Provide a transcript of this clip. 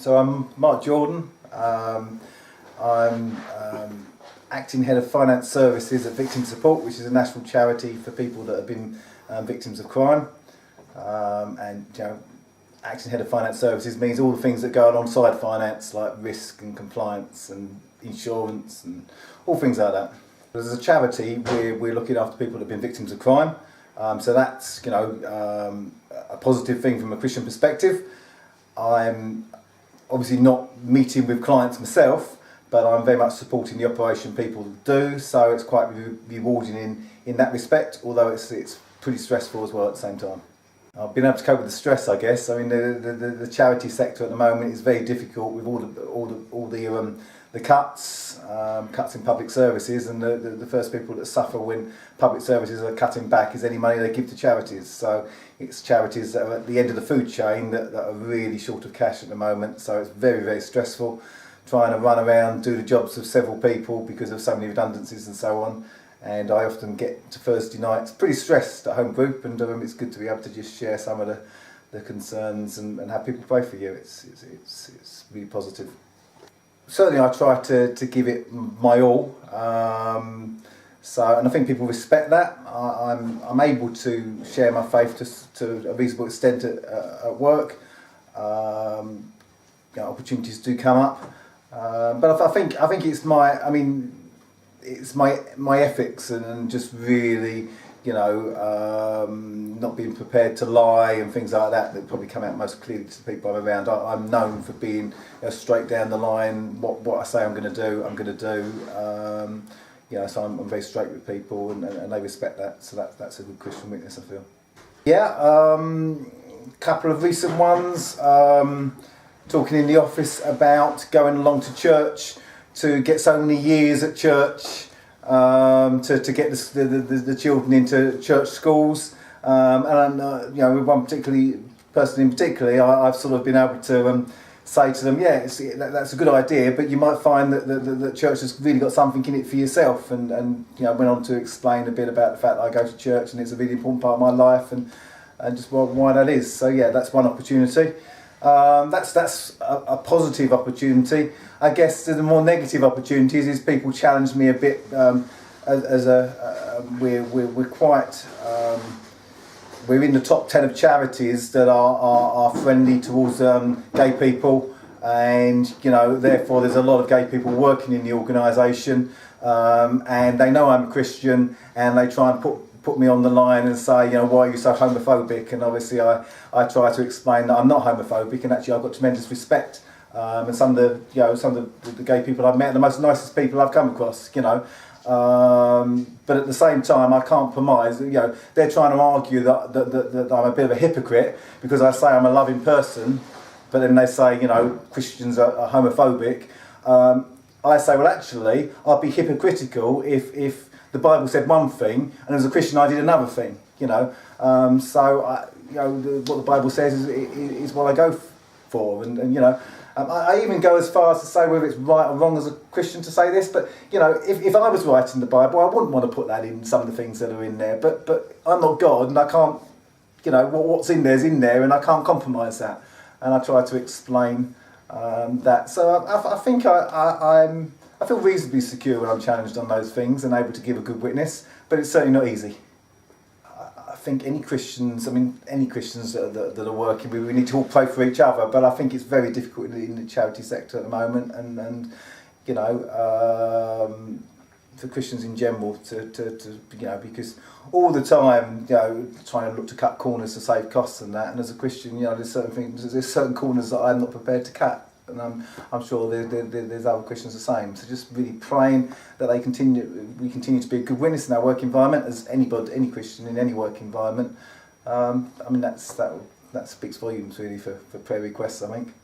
So I'm Mark Jordan. I'm acting head of finance services at Victim Support, which is a national charity for people that have been victims of crime. And acting head of finance services means all the things that go alongside finance, like risk and compliance and insurance and all things like that. As a charity, we're looking after people that have been victims of crime. So that's a positive thing from a Christian perspective. I'm obviously not meeting with clients myself, but I'm very much supporting the operation people do, so it's quite rewarding in that respect, although it's pretty stressful as well at the same time. I've been able to cope with the stress, I guess. I mean, the charity sector at the moment is very difficult with all the cuts in public services, and the first people that suffer when public services are cutting back is any money they give to charities. So it's charities that are at the end of the food chain that are really short of cash at the moment. So it's very, very stressful trying to run around, do the jobs of several people because of so many redundancies and so on. And I often get to Thursday nights pretty stressed at home group, and it's good to be able to just share some of the concerns and have people pray for you. It's really positive. Certainly I try to give it my all, and I think people respect that. I'm able to share my faith to a reasonable extent at work. Opportunities do come up, but I think it's my ethics and just really not being prepared to lie and things like that probably come out most clearly to the people I'm around. I'm known for being straight down the line. What I say I'm going to do, I'm going to do. So I'm very straight with people, and they respect that. So that's a good Christian witness, I feel. Yeah, couple of recent ones. Talking in the office about going along to church to get so many years at church. To get the children into church schools, with one person in particular, I've sort of been able to say to them, that's a good idea, but you might find that the church has really got something in it for yourself, and went on to explain a bit about the fact that I go to church and it's a really important part of my life, and just why that is. So yeah, that's one opportunity. That's a positive opportunity. I guess the more negative opportunities is people challenge me a bit. We're in the top 10 of charities that are friendly towards gay people, and therefore there's a lot of gay people working in the organisation, and they know I'm a Christian, and they try and put me on the line and say, why are you so homophobic? And obviously I try to explain that I'm not homophobic, and actually I've got tremendous respect. And some of the gay people I've met are the most nicest people I've come across, but at the same time I can't promise. They're trying to argue that I'm a bit of a hypocrite because I say I'm a loving person, but then they say Christians are homophobic. I say, well, actually I'd be hypocritical if the Bible said one thing and as a Christian I did another thing. What the Bible says is what I go for, and I even go as far as to say whether it's right or wrong as a Christian to say this, but if I was writing the Bible, I wouldn't want to put that in some of the things that are in there. But I'm not God, and I can't. What's in there is in there, and I can't compromise that. And I try to explain that. So I think I feel reasonably secure when I'm challenged on those things and able to give a good witness. But it's certainly not easy. I think any Christians that are working, we need to all pray for each other, but I think it's very difficult in the charity sector at the moment, and for Christians in general to because all the time trying to look to cut corners to save costs and that, and as a Christian there's certain corners that I'm not prepared to cut. And I'm sure there's other Christians the same. So just really praying that we continue to be a good witness in our work environment, as any Christian in any work environment. That speaks volumes really for prayer requests, I think.